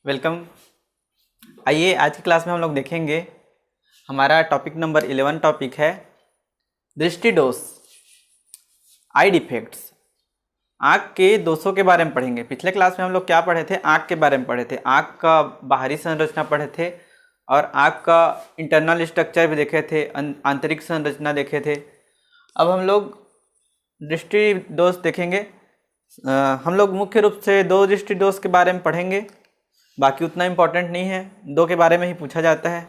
Welcome. आइए आज की क्लास में हम लोग देखेंगे, हमारा टॉपिक नंबर 11 टॉपिक है दृष्टि दोष, आई डिफेक्ट्स। आँख के दोषों के बारे में पढ़ेंगे। पिछले क्लास में हम लोग क्या पढ़े थे? आँख के बारे में पढ़े थे। आँख का बाहरी संरचना पढ़े थे और आँख का इंटरनल स्ट्रक्चर भी देखे थे, आंतरिक संरचना देखे थे। अब हम लोग दृष्टि दोष देखेंगे। हम लोग मुख्य रूप से दो दृष्टि दोष के बारे में पढ़ेंगे, बाकी उतना इम्पोर्टेंट नहीं है। दो के बारे में ही पूछा जाता है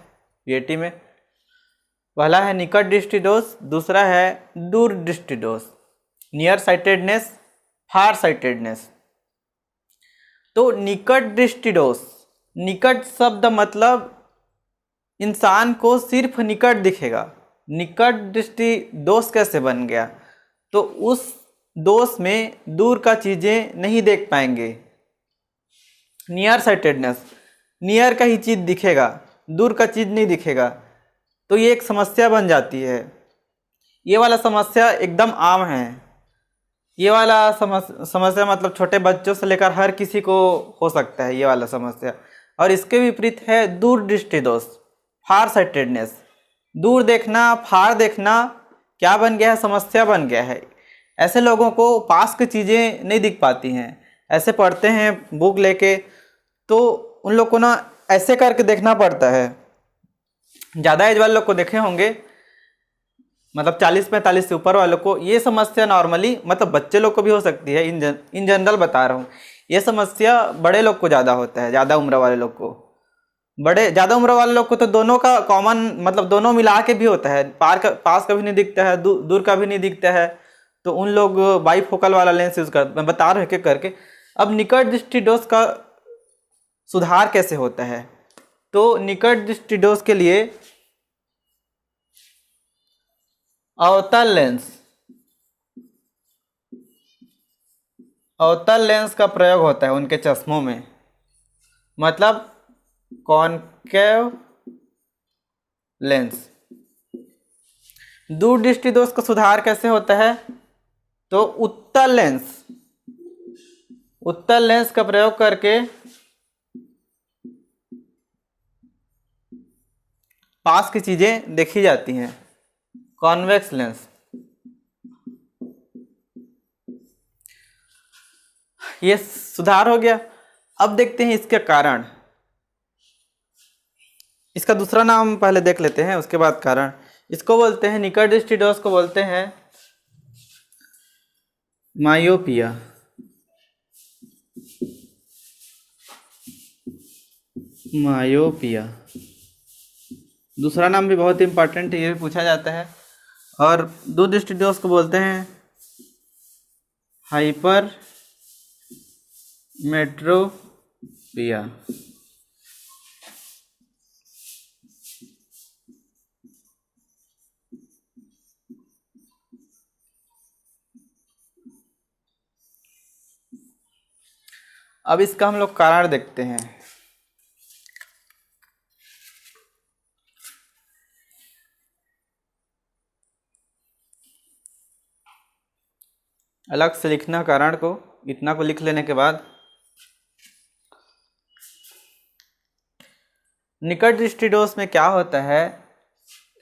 पीएटी में। पहला है निकट दृष्टि दोष, दूसरा है दूर दृष्टि दोष, नियर साइटेडनेस, फार साइटेडनेस। तो निकट दृष्टि दोष, निकट शब्द मतलब इंसान को सिर्फ निकट दिखेगा। निकट दृष्टि दोष कैसे बन गया? तो उस दोष में दूर का चीज़ें नहीं देख पाएंगे। नियर साइटेडनेस, नियर का ही चीज़ दिखेगा, दूर का चीज़ नहीं दिखेगा, तो ये एक समस्या बन जाती है। ये वाला समस्या एकदम आम है। ये वाला समस्या मतलब छोटे बच्चों से लेकर हर किसी को हो सकता है ये वाला समस्या। और इसके विपरीत है दूर दृष्टि दोष, फार साइटेडनेस। दूर देखना, फार देखना क्या बन गया है? समस्या बन गया है। ऐसे लोगों को पास की चीज़ें नहीं दिख पाती हैं। ऐसे पढ़ते हैं बुक लेके, तो उन लोग को ना ऐसे करके देखना पड़ता है। ज़्यादा एज वाले लोग को देखे होंगे, मतलब 40-45 से ऊपर वालों को ये समस्या नॉर्मली, मतलब बच्चे लोग को भी हो सकती है, इन जनरल बता रहा हूँ। ये समस्या बड़े लोग को ज़्यादा होता है, ज़्यादा उम्र वाले लोग को। ज़्यादा उम्र वाले लोग को तो दोनों का कॉमन, मतलब दोनों मिला के भी होता है। पास का भी नहीं दिखता है, दूर का भी नहीं दिखता है, तो उन लोग बाईफोकल वाला लेंस यूज़ करते। मैं बता रहा हूँ करके। अब निकट दृष्टि दोष का सुधार कैसे होता है? तो निकट दृष्टि दोष के लिए अवतल लेंस का प्रयोग होता है उनके चश्मों में, मतलब कॉनकेव लेंस। दूर दृष्टि दोष का सुधार कैसे होता है? तो उत्तल लेंस का प्रयोग करके पास की चीजें देखी जाती हैं, कॉन्वेक्स लेंस। ये सुधार हो गया। अब देखते हैं इसके कारण। इसका दूसरा नाम पहले देख लेते हैं, उसके बाद कारण। इसको बोलते हैं, निकट दृष्टि दोष को बोलते हैं मायोपिया। दूसरा नाम भी बहुत इंपॉर्टेंट है, ये भी पूछा जाता है। और दूर दृष्टि दोष को बोलते हैं हाइपर मेट्रोपिया। अब इसका हम लोग कारण देखते हैं। अलग से लिखना कारण को, इतना को लिख लेने के बाद, निकट दृष्टि दोष में क्या होता है?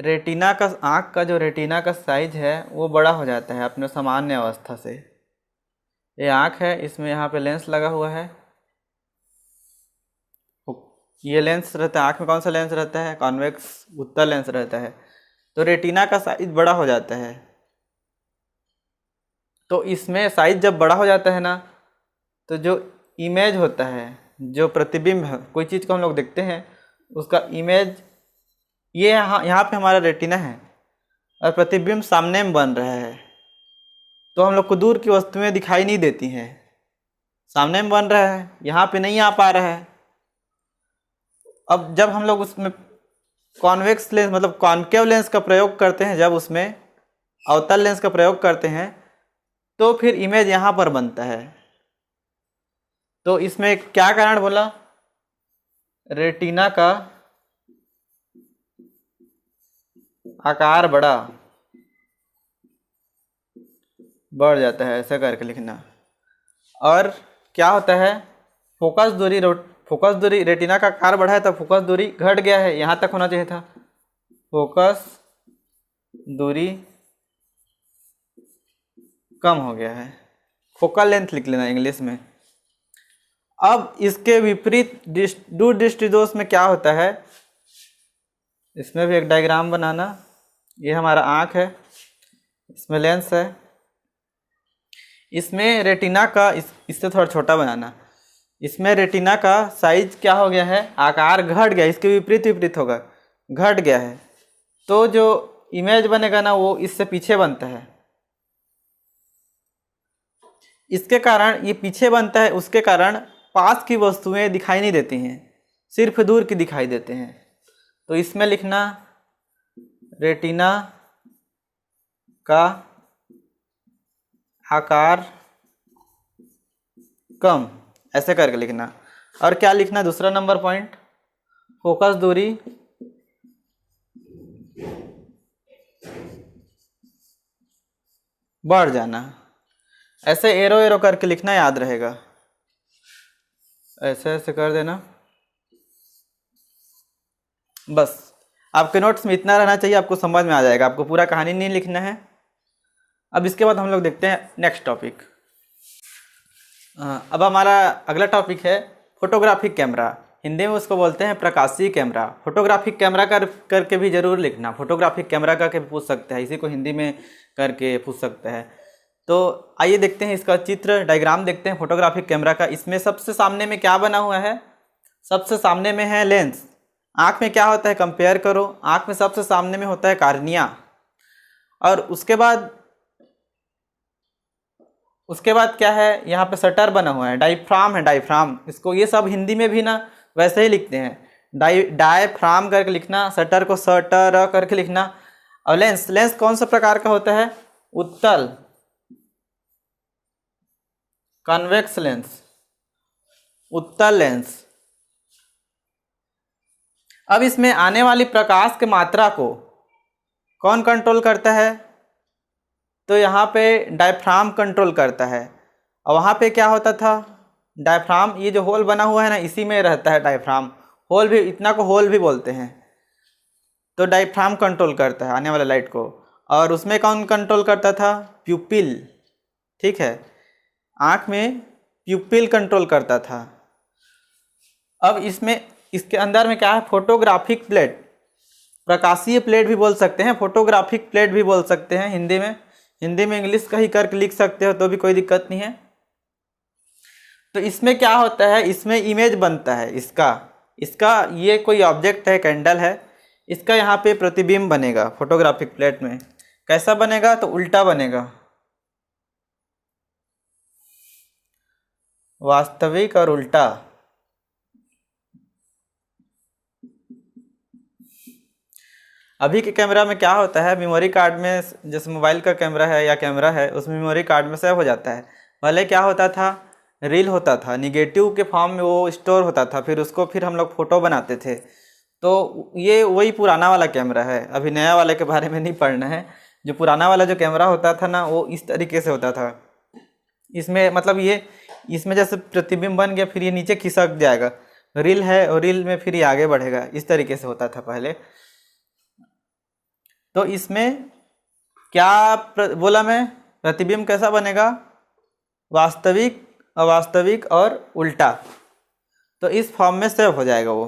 रेटिना का, आँख का जो रेटिना का साइज है वो बड़ा हो जाता है अपने सामान्य अवस्था से। ये आँख है, इसमें यहाँ पे लेंस लगा हुआ है। ये लेंस रहता है, आँख में कौन सा लेंस रहता है? कॉन्वेक्स उत्तल लेंस रहता है। तो रेटिना का साइज बड़ा हो जाता है। तो इसमें साइज जब बड़ा हो जाता है ना, तो जो इमेज होता है, जो प्रतिबिंब है, कोई चीज़ को हम लोग देखते हैं, उसका इमेज, ये यहाँ पे हमारा रेटिना है और प्रतिबिंब सामने में बन रहा है, तो हम लोग को दूर की वस्तुएं दिखाई नहीं देती हैं। सामने में बन रहा है, यहाँ पे नहीं आ पा रहा है। अब जब हम लोग उसमें कॉन्वेक्स लेंस, मतलब कॉनकेव लेंस का प्रयोग करते हैं, जब उसमें अवतल लेंस का प्रयोग करते हैं, तो फिर इमेज यहाँ पर बनता है। तो इसमें क्या कारण बोला? रेटिना का आकार बढ़ जाता है, ऐसा करके लिखना। और क्या होता है? फोकस दूरी, रेटिना का आकार बढ़ा है तो फोकस दूरी घट गया है, यहाँ तक होना चाहिए था। फोकस दूरी कम हो गया है, फोकल लेंथ लिख लेना इंग्लिश में। अब इसके विपरीत दूर दृष्टि दोष में क्या होता है, इसमें भी एक डायग्राम बनाना। ये हमारा आँख है, इसमें लेंस है, इसमें रेटिना का इससे थोड़ा छोटा बनाना। इसमें रेटिना का साइज क्या हो गया है, आकार घट गया, इसके विपरीत विपरीत होगा, घट गया है। तो जो इमेज बनेगा ना वो इससे पीछे बनता है, इसके कारण ये पीछे बनता है, उसके कारण पास की वस्तुएं दिखाई नहीं देती हैं, सिर्फ दूर की दिखाई देते हैं। तो इसमें लिखना रेटिना का आकार कम, ऐसे करके लिखना। और क्या लिखना दूसरा नंबर पॉइंट, फोकस दूरी बढ़ जाना। ऐसे एरो एरो करके लिखना, याद रहेगा, ऐसे ऐसे कर देना। बस आपके नोट्स में इतना रहना चाहिए, आपको समझ में आ जाएगा, आपको पूरा कहानी नहीं लिखना है। अब इसके बाद हम लोग देखते हैं नेक्स्ट टॉपिक। अब हमारा अगला टॉपिक है फोटोग्राफिक कैमरा, हिंदी में उसको बोलते हैं प्रकाशीय कैमरा। फोटोग्राफिक कैमरा करके भी जरूर लिखना, फोटोग्राफिक कैमरा करके पूछ सकते हैं, इसी को हिंदी में करके पूछ सकते हैं। तो आइए देखते हैं इसका चित्र, डायग्राम देखते हैं फोटोग्राफिक कैमरा का। इसमें सबसे सामने में क्या बना हुआ है, सबसे सामने में है लेंस। आँख में क्या होता है, कंपेयर करो, आँख में सबसे सामने में होता है कार्निया। और उसके बाद क्या है, यहाँ पे शटर बना हुआ है, डायफ्राम है, डायफ्राम। इसको ये सब हिंदी में भी ना वैसे ही लिखते हैं, डायफ्राम करके लिखना, शटर को शटर करके लिखना। और लेंस कौन सा प्रकार का होता है, उत्तल, कन्वेक्स लेंस, उत्तल लेंस। अब इसमें आने वाली प्रकाश की मात्रा को कौन कंट्रोल करता है, तो यहाँ पे डायफ्राम कंट्रोल करता है। और वहाँ पे क्या होता था, डायफ्राम, ये जो होल बना हुआ है ना, इसी में रहता है डायफ्राम, होल भी, इतना को होल भी बोलते हैं। तो डायफ्राम कंट्रोल करता है आने वाले लाइट को। और उसमें कौन कंट्रोल करता था, प्यूपिल, ठीक है, आँख में प्यूपिल कंट्रोल करता था। अब इसके अंदर में क्या है, फोटोग्राफिक प्लेट, प्रकाशीय प्लेट भी बोल सकते हैं, फोटोग्राफिक प्लेट भी बोल सकते हैं। हिंदी में इंग्लिश का ही करके लिख सकते हो तो भी कोई दिक्कत नहीं है। तो इसमें क्या होता है, इसमें इमेज बनता है, इसका ये कोई ऑब्जेक्ट है, कैंडल है, इसका यहाँ पे प्रतिबिंब बनेगा फोटोग्राफिक प्लेट में। कैसा बनेगा, तो उल्टा बनेगा, वास्तविक और उल्टा। अभी के कैमरा में क्या होता है, मेमोरी कार्ड में, जैसे मोबाइल का कैमरा है या कैमरा है, उसमें मेमोरी कार्ड में सेव हो जाता है। पहले क्या होता था, रील होता था, निगेटिव के फॉर्म में वो स्टोर होता था, फिर हम लोग फ़ोटो बनाते थे। तो ये वही पुराना वाला कैमरा है, अभी नया वाले के बारे में नहीं पढ़ना है। जो पुराना वाला जो कैमरा होता था ना, वो इस तरीके से होता था। इसमें मतलब इसमें जैसे प्रतिबिंब बन गया, फिर ये नीचे खिसक जाएगा, रील है और रील में फिर ये आगे बढ़ेगा, इस तरीके से होता था पहले। तो इसमें क्या बोला मैं, प्रतिबिंब कैसा बनेगा, वास्तविक, अवास्तविक और उल्टा। तो इस फॉर्म में सेव हो जाएगा वो।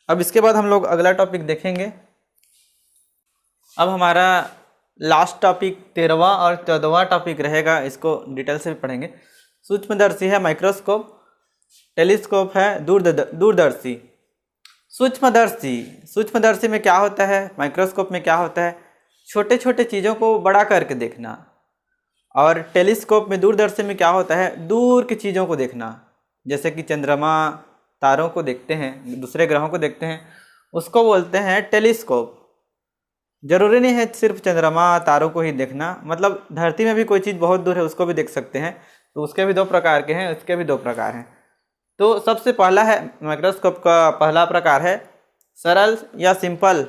अब इसके बाद हम लोग अगला टॉपिक देखेंगे। अब हमारा लास्ट टॉपिक 13वां और 14वां टॉपिक रहेगा, इसको डिटेल से भी पढ़ेंगे। सूक्ष्मदर्शी है माइक्रोस्कोप, टेलीस्कोप है दूरदर्शी। सूक्ष्मदर्शी में क्या होता है, माइक्रोस्कोप में क्या होता है, छोटे छोटे चीज़ों को बड़ा करके देखना। और टेलीस्कोप में, दूरदर्शी में क्या होता है, दूर की चीज़ों को देखना, जैसे कि चंद्रमा, तारों को देखते हैं, दूसरे ग्रहों को देखते हैं, उसको बोलते हैं टेलीस्कोप। जरूरी नहीं है सिर्फ चंद्रमा तारों को ही देखना, मतलब धरती में भी कोई चीज़ बहुत दूर है उसको भी देख सकते हैं। तो उसके भी दो प्रकार के हैं, उसके भी दो प्रकार हैं। तो सबसे पहला है, माइक्रोस्कोप का पहला प्रकार है सरल या सिंपल।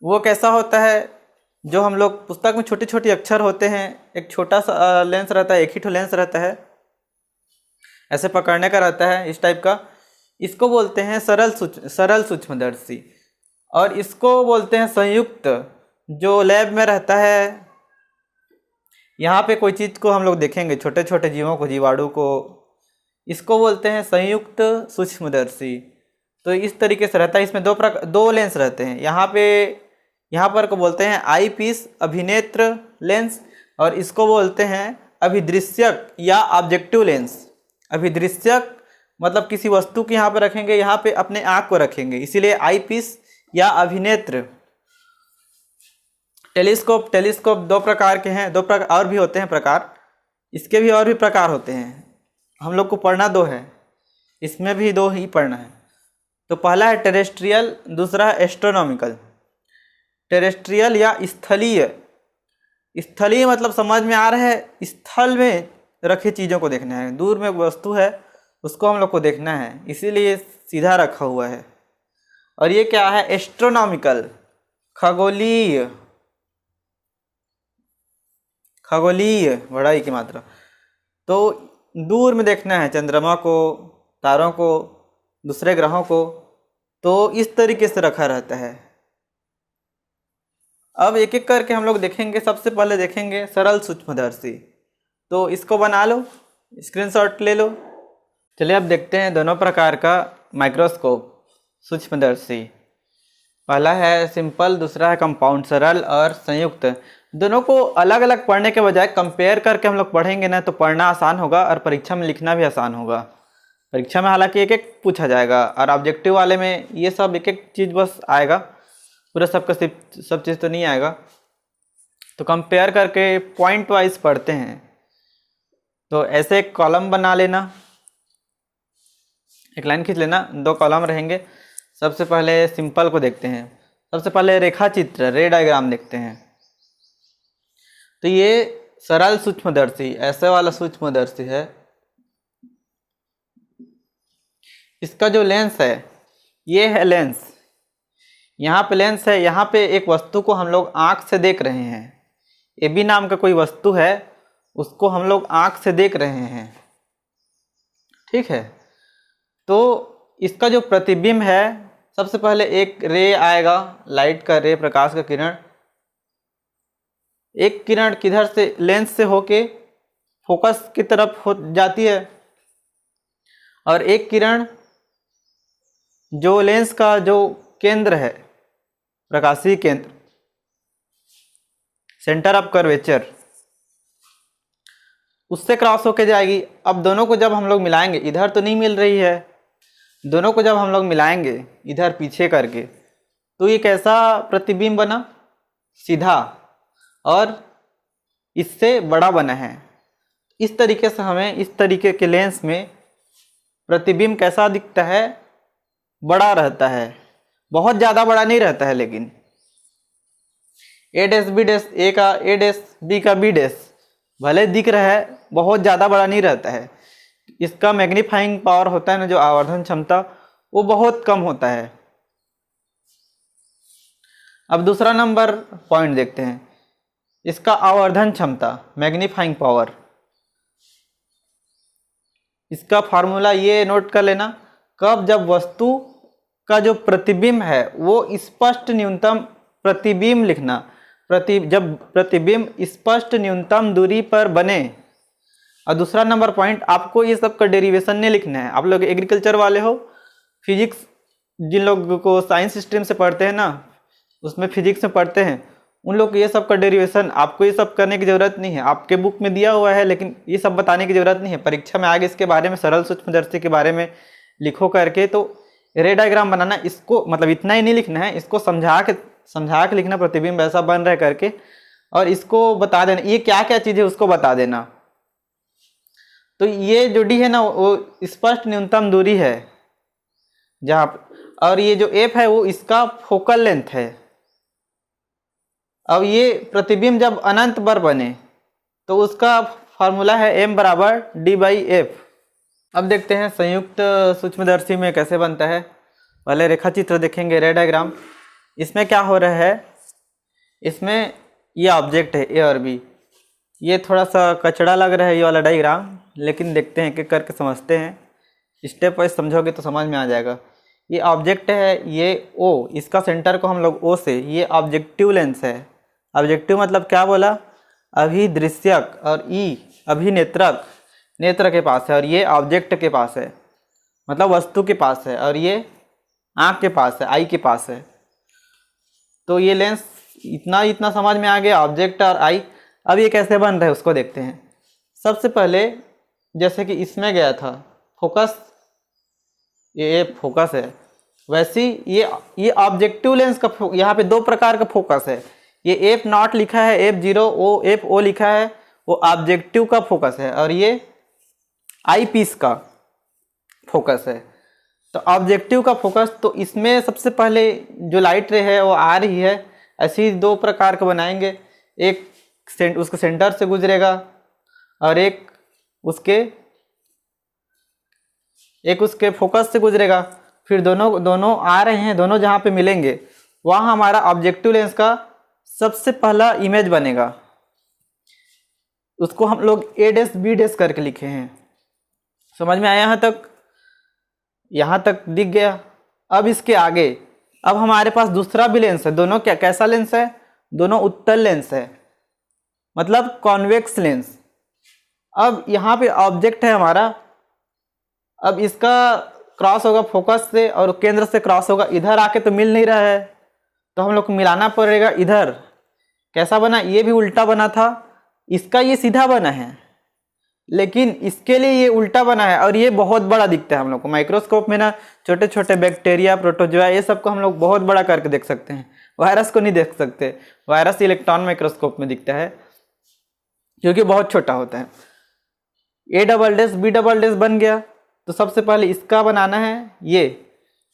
वो कैसा होता है, जो हम लोग पुस्तक में छोटे छोटे अक्षर होते हैं, एक छोटा सा लेंस रहता है, एक ही ठो लेंस रहता है, ऐसे पकड़ने का रहता है इस टाइप का, इसको बोलते हैं सरल सूक्ष्मदर्शी। और इसको बोलते हैं संयुक्त, जो लैब में रहता है। यहाँ पे कोई चीज़ को हम लोग देखेंगे, छोटे छोटे जीवों को, जीवाणु को, इसको बोलते हैं संयुक्त सूक्ष्मदर्शी। तो इस तरीके से रहता है। इसमें दो लेंस रहते हैं। यहाँ पर को बोलते हैं आई पीस अभिनेत्र लेंस, और इसको बोलते हैं अभिदृश्यक या ऑब्जेक्टिव लेंस। अभिदृश्यक मतलब किसी वस्तु को यहाँ पर रखेंगे, यहाँ पे अपने आँख को रखेंगे, इसीलिए आई पीस या अभिनेत्र। टेलीस्कोप दो प्रकार के हैं, दो प्रकार और भी होते हैं प्रकार, इसके भी और भी प्रकार होते हैं। हम लोग को पढ़ना दो है, इसमें भी दो ही पढ़ना है। तो पहला है टेरेस्ट्रियल, दूसरा है एस्ट्रोनॉमिकल। टेरेस्ट्रियल या स्थलीय। स्थलीय मतलब समझ में आ रहा है, स्थल में रखी चीज़ों को देखना है, दूर में वस्तु है उसको हम लोग को देखना है, इसीलिए सीधा रखा हुआ है। और ये क्या है? एस्ट्रोनॉमिकल, खगोलीय। खगोलीय बड़ाई की मात्रा, तो दूर में देखना है चंद्रमा को, तारों को, दूसरे ग्रहों को, तो इस तरीके से रखा रहता है। अब एक एक करके हम लोग देखेंगे। सबसे पहले देखेंगे सरल सूक्ष्मदर्शी, तो इसको बना लो, स्क्रीनशॉट ले लो। चलिए अब देखते हैं दोनों प्रकार का माइक्रोस्कोप सूक्ष्मदर्शी। पहला है सिंपल, दूसरा है कंपाउंड। सरल और संयुक्त दोनों को अलग अलग पढ़ने के बजाय कंपेयर करके हम लोग पढ़ेंगे ना, तो पढ़ना आसान होगा और परीक्षा में लिखना भी आसान होगा। परीक्षा में हालांकि एक एक पूछा जाएगा, और ऑब्जेक्टिव वाले में ये सब एक एक चीज़ बस आएगा, पूरा सब चीज़ तो नहीं आएगा। तो कंपेयर करके पॉइंट वाइज पढ़ते हैं। तो ऐसे एक कॉलम बना लेना, एक लाइन खींच लेना, दो कॉलम रहेंगे। सबसे पहले सिंपल को देखते हैं। सबसे पहले रेखा चित्र, रे डायग्राम देखते हैं। तो ये सरल सूक्ष्मदर्शी, ऐसे वाला सूक्ष्मदर्शी है। इसका जो लेंस है, ये है लेंस, यहाँ पे लेंस है, यहाँ पे एक वस्तु को हम लोग आँख से देख रहे हैं। ए बी नाम का कोई वस्तु है, उसको हम लोग आँख से देख रहे हैं, ठीक है। तो इसका जो प्रतिबिंब है, सबसे पहले एक रे आएगा, लाइट का रे, प्रकाश का किरण। एक किरण किधर से, लेंस से होके फोकस की तरफ हो जाती है, और एक किरण जो लेंस का जो केंद्र है, प्रकाशीय केंद्र, सेंटर ऑफ कर्वेचर, उससे क्रॉस होके जाएगी। अब दोनों को जब हम लोग मिलाएंगे, इधर तो नहीं मिल रही है, दोनों को जब हम लोग मिलाएंगे इधर पीछे करके, तो ये कैसा प्रतिबिंब बना? सीधा, और इससे बड़ा बना है। इस तरीके से हमें इस तरीके के लेंस में प्रतिबिंब कैसा दिखता है? बड़ा रहता है, बहुत ज़्यादा बड़ा नहीं रहता है, लेकिन ए डैश बी डैश, ए का ए डैश, बी का बी डैश भले दिख रहा है, बहुत ज़्यादा बड़ा नहीं रहता है। इसका मैग्नीफाइंग पावर होता है ना, जो आवर्धन क्षमता, वो बहुत कम होता है। अब दूसरा नंबर पॉइंट देखते हैं, इसका आवर्धन क्षमता, मैग्नीफाइंग पावर। इसका फार्मूला ये नोट कर लेना, कब जब वस्तु का जो प्रतिबिंब है वो स्पष्ट न्यूनतम, प्रतिबिंब लिखना, जब प्रतिबिंब स्पष्ट न्यूनतम दूरी पर बने। और दूसरा नंबर पॉइंट, आपको ये सब का डेरिवेशन नहीं लिखना है। आप लोग एग्रीकल्चर वाले हो, फिजिक्स जिन लोगों को साइंस स्ट्रीम से पढ़ते हैं ना, उसमें फिजिक्स में पढ़ते हैं, उन लोग को ये सब का डेरिवेशन, आपको ये सब करने की ज़रूरत नहीं है। आपके बुक में दिया हुआ है, लेकिन ये सब बताने की ज़रूरत नहीं है। परीक्षा में आगे इसके बारे में, सरल सूक्ष्मदर्शी के बारे में लिखो करके, तो रे डायग्राम बनाना, इसको मतलब इतना ही नहीं लिखना है, इसको समझा के लिखना, प्रतिबिंब ऐसा बन रहा है करके, और इसको बता देना ये क्या क्या चीज़ है, उसको बता देना। तो ये जो डी है ना, वो स्पष्ट न्यूनतम दूरी है जहाँ, और ये जो एफ है वो इसका फोकल लेंथ है। अब ये प्रतिबिंब जब अनंत बार बने तो उसका फार्मूला है m बराबर d/f। अब देखते हैं संयुक्त सूक्ष्मदर्शी में कैसे बनता है। पहले रेखा चित्र देखेंगे, रे डायग्राम। इसमें क्या हो रहा है, इसमें ये ऑब्जेक्ट है ए और बी। ये थोड़ा सा कचड़ा लग रहा है ये वाला डायग्राम, लेकिन देखते हैं कि करके समझते हैं। स्टेप वाइज समझोगे तो समझ में आ जाएगा। ये ऑब्जेक्ट है, ये ओ, इसका सेंटर को हम लोग ओ से, ये ऑब्जेक्टिव लेंस है। ऑब्जेक्टिव मतलब क्या बोला, अभिदृश्यक, और ई अभिनेत्रक, नेत्र के पास है, और ये ऑब्जेक्ट के पास है, मतलब वस्तु के पास है, और ये आँख के पास है, आई के पास है। तो ये लेंस इतना समझ में आ गया, ऑब्जेक्ट और आई। अब ये कैसे बन रहा है उसको देखते हैं। सबसे पहले जैसे कि इसमें गया था फोकस, ये फोकस है, वैसे ये ऑब्जेक्टिव लेंस का यहाँ पे दो प्रकार का फोकस है। ये एफ नॉट लिखा है, एफ ओ लिखा है, वो ऑब्जेक्टिव का फोकस है, और ये आई पीस का फोकस है। तो ऑब्जेक्टिव का फोकस, तो इसमें सबसे पहले जो लाइट रे है वो आ रही है, ऐसी दो प्रकार का बनाएंगे। एक उसके सेंटर से गुजरेगा और एक उसके फोकस से गुजरेगा। फिर दोनों आ रहे हैं, दोनों जहाँ पे मिलेंगे वहाँ हमारा ऑब्जेक्टिव लेंस का सबसे पहला इमेज बनेगा। उसको हम लोग ए डैश बी डैश करके लिखे हैं। समझ में आया यहाँ तक? यहाँ तक दिख गया। अब इसके आगे अब हमारे पास दूसरा भी लेंस है। दोनों कैसा लेंस है? दोनों उत्तल लेंस है, मतलब कॉन्वेक्स लेंस। अब यहाँ पे ऑब्जेक्ट है हमारा, अब इसका क्रॉस होगा फोकस से और केंद्र से क्रॉस होगा, इधर आके तो मिल नहीं रहा है, तो हम लोग को मिलाना पड़ेगा इधर। कैसा बना? ये भी उल्टा बना था, इसका ये सीधा बना है, लेकिन इसके लिए ये उल्टा बना है, और ये बहुत बड़ा दिखता है हम लोग को। माइक्रोस्कोप में ना छोटे छोटे बैक्टीरिया, प्रोटोजोआ, ये सब को हम लोग बहुत बड़ा करके देख सकते हैं। वायरस को नहीं देख सकते, वायरस इलेक्ट्रॉन माइक्रोस्कोप में दिखता है क्योंकि बहुत छोटा होता है। A double dash B double dash बन गया, तो सबसे पहले इसका बनाना है ये,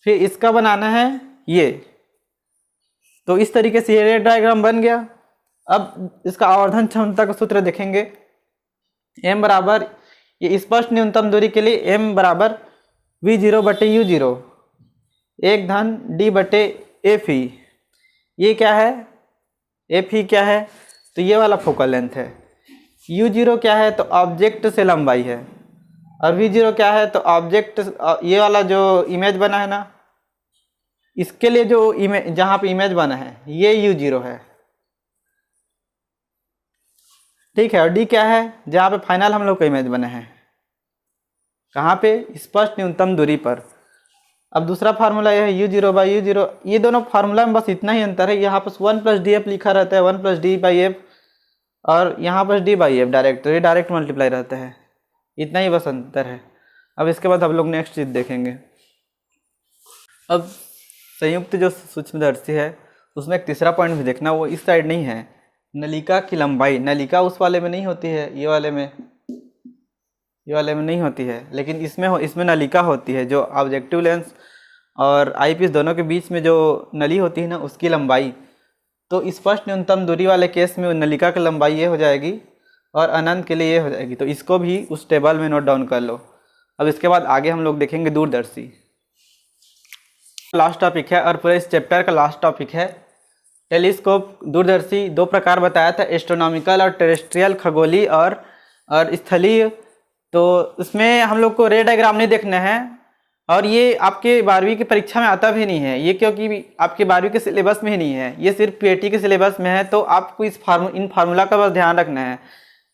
फिर इसका बनाना है ये। तो इस तरीके से ये डायग्राम बन गया। अब इसका आवर्धन क्षमता का सूत्र देखेंगे। m बराबर, ये स्पष्ट न्यूनतम दूरी के लिए m बराबर v0 बटे u0 एक धन d बटे एफ ई। ये क्या है? एफ ई क्या है? तो ये वाला फोकल लेंथ है। u0 क्या है? तो ऑब्जेक्ट से लंबाई है। और v0 क्या है? तो ऑब्जेक्ट, ये वाला जो इमेज बना है ना, इसके लिए जो इमेज, जहाँ पे इमेज बना है ये u0 है, ठीक है। और डी क्या है? जहाँ पे फाइनल हम लोग का इमेज बना है, कहाँ पे? स्पष्ट न्यूनतम दूरी पर। अब दूसरा फार्मूला यह है u0 बाई u0। ये दोनों फार्मूला में बस इतना ही अंतर है, यहाँ पर 1 प्लस डी एफ लिखा रहता है, 1 प्लस डी बाई एफ, और यहाँ पर डी बाई एफ डायरेक्ट, तो ये डायरेक्ट मल्टीप्लाई रहता है। इतना ही बस अंतर है। अब इसके बाद हम लोग नेक्स्ट चीज़ देखेंगे। अब संयुक्त जो सूक्ष्मदर्शी है उसमें एक तीसरा पॉइंट भी देखना, वो इस साइड नहीं है। नलिका की लंबाई, नलिका उस वाले में नहीं होती है, ये वाले में नहीं होती है, लेकिन इसमें नलिका होती है। जो ऑब्जेक्टिव लेंस और आईपीस दोनों के बीच में जो नली होती है ना, उसकी लंबाई। तो स्पष्ट न्यूनतम दूरी वाले केस में नलिका की लंबाई ये हो जाएगी, और अनंत के लिए ये हो जाएगी। तो इसको भी उस टेबल में नोट डाउन कर लो। अब इसके बाद आगे हम लोग देखेंगे दूरदर्शी। लास्ट टॉपिक है और पूरे इस चैप्टर का लास्ट टॉपिक है टेलीस्कोप। दूरदर्शी दो प्रकार बताया था, एस्ट्रोनॉमिकल और टेरेस्ट्रियल, खगोलीय और स्थलीय। तो उसमें हम लोग को रे डायग्राम नहीं देखना है, और ये आपके 12वीं की परीक्षा में आता भी नहीं है ये, क्योंकि आपके 12वीं के सिलेबस में ही नहीं है, ये सिर्फ पीएटी के सिलेबस में है। तो आपको इन फार्मूला का बस ध्यान रखना है।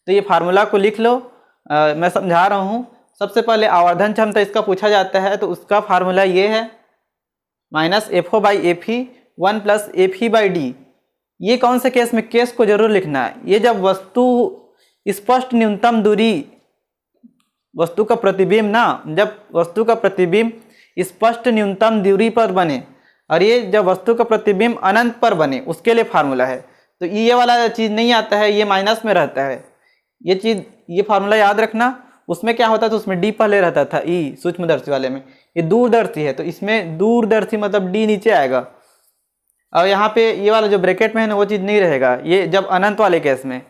तो ये फार्मूला को लिख लो, मैं समझा रहा हूँ। सबसे पहले आवर्धन क्षमता इसका पूछा जाता है, तो उसका फार्मूला ये है minus F O by F E 1 plus F E by D. ये कौन से केस में? केस को जरूर लिखना है। ये जब वस्तु स्पष्ट न्यूनतम दूरी, वस्तु का प्रतिबिंब ना, जब वस्तु का प्रतिबिंब स्पष्ट न्यूनतम दूरी पर बने, और ये जब वस्तु का प्रतिबिंब अनंत पर बने, उसके लिए फार्मूला है। तो ये वाला चीज़ नहीं आता है, ये माइनस में रहता है। ये चीज़, ये फार्मूला याद रखना। उसमें क्या होता था? उसमें डी पहले रहता था, ई सूक्ष्मदर्शी वाले में। ये दूरदर्शी है, तो इसमें दूरदर्शी मतलब डी नीचे आएगा, और यहाँ पे ये वाला जो ब्रैकेट में है ना, वो चीज़ नहीं रहेगा, ये जब अनंत वाले केस में।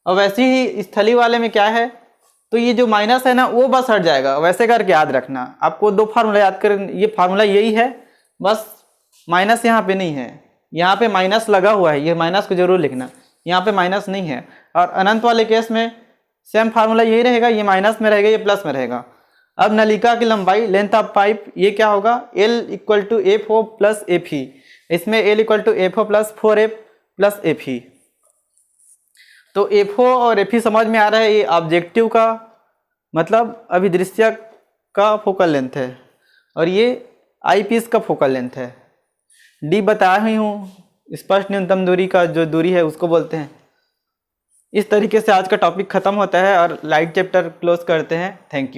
और वैसे ही स्थली वाले में क्या है? तो ये जो माइनस है ना, वो बस हट जाएगा। वैसे करके याद रखना। आपको दो फार्मूला याद कर, ये फार्मूला यही है, बस माइनस यहाँ पे नहीं है, यहाँ पे माइनस लगा हुआ है, ये माइनस को जरूर लिखना। यहाँ पे माइनस नहीं है। और अनंत वाले केस में सेम फार्मूला यही रहेगा, ये माइनस में रहेगा, ये प्लस में रहेगा। अब नलिका की लंबाई, लेंथ ऑफ पाइप, ये क्या होगा, L equal to FO plus FE। इसमें L equal to FO plus 4F plus FE। तो FO और FE समझ में आ रहा है, ये ऑब्जेक्टिव का मतलब अभिदृश्य का फोकल लेंथ है और ये आई पीस का फोकल लेंथ है। D बताया ही हूँ, स्पष्ट न्यूनतम दूरी का जो दूरी है उसको बोलते हैं। इस तरीके से आज का टॉपिक खत्म होता है और लाइट चैप्टर क्लोज करते हैं। Thank you.